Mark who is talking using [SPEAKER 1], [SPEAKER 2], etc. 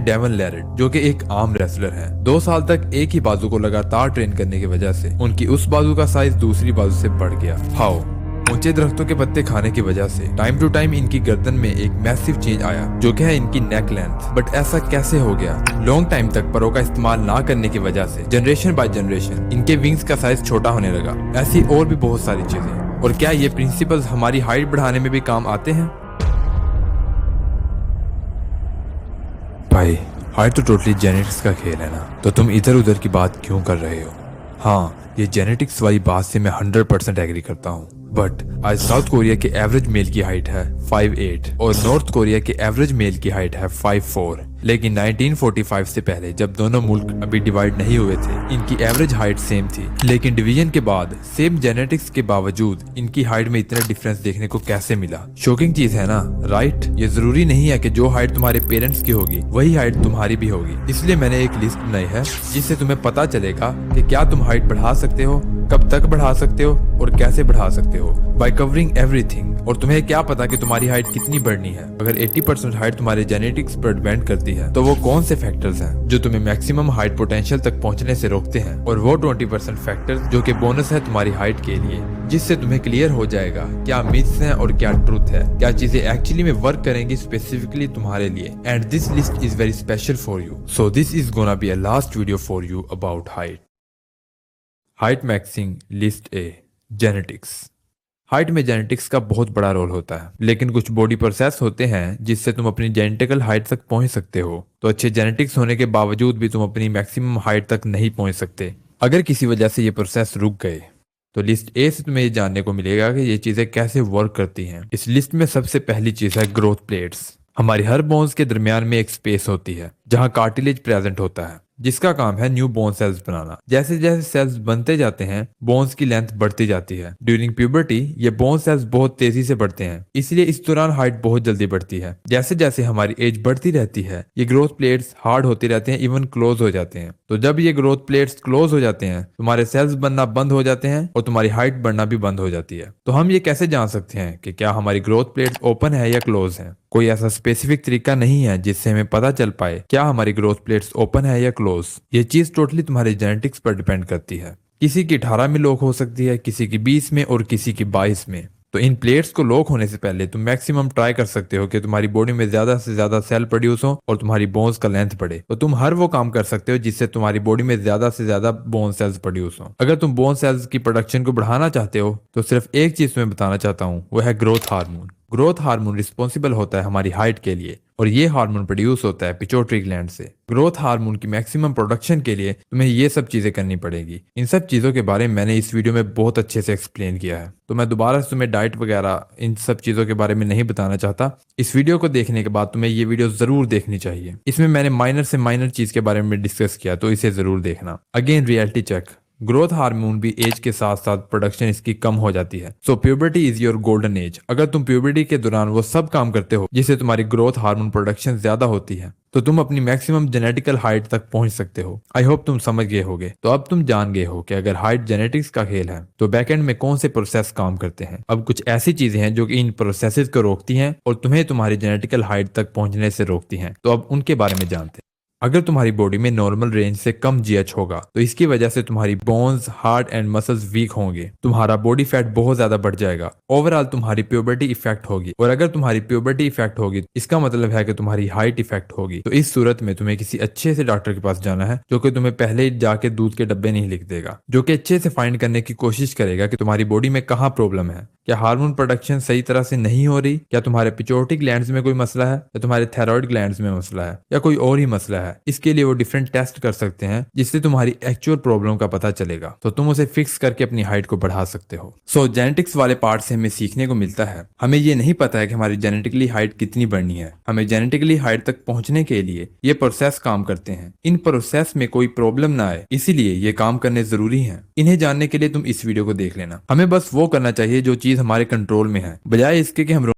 [SPEAKER 1] Devon लेरेट, जो कि एक आर्म रेसलर है। 2 साल तक एक ही बाजू को लगातार ट्रेन करने की वजह से उनकी उस बाजू का साइज दूसरी बाजू से बढ़ गया। हाउ? ऊंचे दरख्तों के पत्ते खाने की वजह से टाइम टू टाइम इनकी गर्दन में एक मैसिव चेंज आया, जो कि है इनकी नेक लेंथ। बट ऐसा कैसे हो गया? लॉन्ग टाइम तक परों का इस्तेमाल ना करने की वजह से जनरेशन बाय जनरेशन इनके विंग्स का साइज छोटा होने लगा। ऐसी और भी बहुत सारी चीजें। और क्या ये प्रिंसिपल्स हमारी हाइट बढ़ाने में भी काम आते हैं? भाई, हाइट तो टोटली जेनेटिक्स का खेल है ना, तो तुम इधर उधर की बात क्यों कर रहे हो? हाँ, ये जेनेटिक्स वाली बात से मैं 100% एग्री करता हूँ। बट आज साउथ कोरिया के एवरेज मेल की हाइट है 5'8" और नॉर्थ कोरिया के एवरेज मेल की हाइट है 5'4". लेकिन 1945 से पहले, जब दोनों मुल्क अभी डिवाइड नहीं हुए थे, इनकी एवरेज हाइट सेम थी। लेकिन डिवीजन के बाद सेम जेनेटिक्स के बावजूद इनकी हाइट में इतना डिफरेंस देखने को कैसे मिला? शॉकिंग चीज है ना, राइट? ये जरूरी नहीं है कि जो हाइट तुम्हारे पेरेंट्स की होगी वही हाइट तुम्हारी भी होगी। इसलिए मैंने एक लिस्ट बनाई है जिससे तुम्हें पता चलेगा कि क्या तुम हाइट बढ़ा सकते हो, कब तक बढ़ा सकते हो और कैसे बढ़ा सकते हो, बाय कवरिंग एवरीथिंग। और तुम्हें क्या पता कि तुम्हारी हाइट कितनी बढ़नी है? अगर 80% हाइट तुम्हारे जेनेटिक्स पर डिपेंड करती है, तो वो कौन से फैक्टर्स हैं जो तुम्हें मैक्सिमम हाइट पोटेंशियल तक पहुंचने से रोकते हैं? और वो 20% फैक्टर्स जो कि बोनस है तुम्हारी हाइट के लिए, जिससे तुम्हें क्लियर हो जाएगा क्या मिथ्स हैं और क्या ट्रूथ है, क्या चीजें एक्चुअली में वर्क करेंगी स्पेसिफिकली तुम्हारे लिए। And this list is very special for you, so this is gonna be a last video for you about height. Height maxing list A, genetics. Height में जेनेटिक्स का बहुत बड़ा रोल होता है, लेकिन कुछ बॉडी प्रोसेस होते हैं जिससे तुम अपनी जेनेटिकल हाइट तक पहुंच सकते हो। तो अच्छे जेनेटिक्स होने के बावजूद भी तुम अपनी मैक्सिमम हाइट तक नहीं पहुंच सकते। अगर किसी वजह से ये प्रोसेस रुक गए, तो लिस्ट ए से तुम्हें ये जानने को मिलेगा कि ये चीजें कैसे वर्क करती हैं। इस लिस्ट में सबसे पहली चीज है ग्रोथ प्लेट्स। हमारी हर बोन्स के दरमियान में एक स्पेस होती है जहां कार्टिलेज प्रेजेंट होता है, जिसका काम है न्यू बोन सेल्स बनाना। जैसे जैसे सेल्स बनते जाते हैं, बोन्स की लेंथ बढ़ती जाती है। ड्यूरिंग प्यूबर्टी ये बोन सेल्स बहुत तेजी से बढ़ते हैं, इसलिए इस दौरान हाइट बहुत जल्दी बढ़ती है। जैसे जैसे हमारी एज बढ़ती रहती है, ये ग्रोथ प्लेट्स हार्ड होते रहते हैं, इवन क्लोज हो जाते हैं। तो जब ये ग्रोथ प्लेट्स क्लोज हो जाते हैं, तुम्हारे सेल्स बनना बंद हो जाते हैं और तुम्हारी हाइट बढ़ना भी बंद हो जाती है। तो हम ये कैसे जान सकते हैं कि क्या हमारी ग्रोथ प्लेट ओपन है या क्लोज है? कोई ऐसा स्पेसिफिक तरीका नहीं है जिससे हमें पता चल पाए क्या हमारी ग्रोथ प्लेट्स ओपन है या क्लोज। ये चीज टोटली तुम्हारे जेनेटिक्स पर डिपेंड करती है। किसी की 18 में लॉक हो सकती है, किसी की 20 में और किसी की 22 में। तो इन प्लेट्स को लॉक होने से पहले तुम मैक्सिमम ट्राई कर सकते हो कि तुम्हारी बॉडी में ज्यादा से ज्यादा सेल प्रोड्यूस हो और तुम्हारी बोन्स का लेंथ बढ़े। तो तुम हर वो काम कर सकते हो जिससे तुम्हारी बॉडी में ज्यादा से ज्यादा बोन सेल्स प्रोड्यूस हो। अगर तुम बोन सेल्स की प्रोडक्शन को बढ़ाना चाहते हो, तो सिर्फ एक चीज तुम्हें बताना चाहता हूँ, वो है growth hormone. Growth hormone responsible होता है हमारी हाइट के लिए, और ये हार्मोन प्रोड्यूस होता है पिट्यूटरी ग्लैंड से। ग्रोथ हार्मोन की मैक्सिमम प्रोडक्शन के लिए तुम्हें ये सब चीजें करनी पड़ेगी। इन सब चीजों के बारे में मैंने इस वीडियो में बहुत अच्छे से एक्सप्लेन किया है, तो मैं दोबारा से तुम्हें डाइट वगैरह इन सब चीजों के बारे में नहीं बताना चाहता। इस वीडियो को देखने के बाद तुम्हें ये वीडियो जरूर देखनी चाहिए। इसमें मैंने माइनर से माइनर चीज के बारे में डिस्कस किया, तो इसे जरूर देखना। Again reality check, growth hormone भी एज के साथ साथ प्रोडक्शन इसकी कम हो जाती है। So puberty is your golden age. अगर तुम प्यूबर्टी के दौरान वो सब काम करते हो जिससे तुम्हारी ग्रोथ हार्मोन प्रोडक्शन ज्यादा होती है, तो तुम अपनी मैक्सिमम जेनेटिकल हाइट तक पहुंच सकते हो। आई होप तुम समझ गए होगे। तो अब तुम जान गए हो कि अगर हाइट जेनेटिक्स का खेल है, तो बैकएंड में कौन से प्रोसेस काम करते हैं। अब कुछ ऐसी चीजें हैं जो कि इन प्रोसेसेस को रोकती हैं और तुम्हें तुम्हारी जेनेटिकल हाइट तक पहुंचने से रोकती हैं। तो अब उनके बारे में जानते हैं। अगर तुम्हारी बॉडी में नॉर्मल रेंज से कम जीएच होगा, तो इसकी वजह से तुम्हारी bones, heart and muscles weak होंगे। तुम्हारा बॉडी फैट बहुत ज्यादा बढ़ जाएगा। ओवरऑल तुम्हारी प्यूबर्टी इफेक्ट होगी, और अगर तुम्हारी प्यूबर्टी इफेक्ट होगी, इसका मतलब है कि तुम्हारी हाइट इफेक्ट होगी। तो इस सूरत में तुम्हें किसी अच्छे से डॉक्टर के पास जाना है, जो कि तुम्हें पहले ही जाके दूध के डब्बे नहीं लिख देगा, जो कि अच्छे से फाइंड करने की कोशिश करेगा कि तुम्हारी बॉडी में कहाँ प्रॉब्लम है। क्या हार्मोन प्रोडक्शन सही तरह से नहीं हो रही, क्या तुम्हारे पिट्यूटरी ग्लैंड्स में कोई मसला है, या तुम्हारे थायराइड ग्लैंड्स में मसला है, या कोई और ही मसला है। इसके लिए वो डिफरेंट टेस्ट कर सकते हैं जिससे तुम्हारी एक्चुअल प्रॉब्लम का पता चलेगा, तो तुम उसे फिक्स करके अपनी हाइट को बढ़ा सकते हो। सो जेनेटिक्स वाले पार्ट से हमें सीखने को मिलता है, हमें ये नहीं पता है कि हमारी जेनेटिकली हाइट कितनी बढ़नी है। हमें जेनेटिकली हाइट तक पहुंचने के लिए ये प्रोसेस काम करते हैं। इन प्रोसेस में कोई प्रॉब्लम ना आए, इसीलिए ये काम करने जरूरी है। इन्हें जानने के लिए तुम इस वीडियो को देख लेना। हमें बस वो करना चाहिए जो चीज हमारे कंट्रोल में है, बजाय इसके कि हम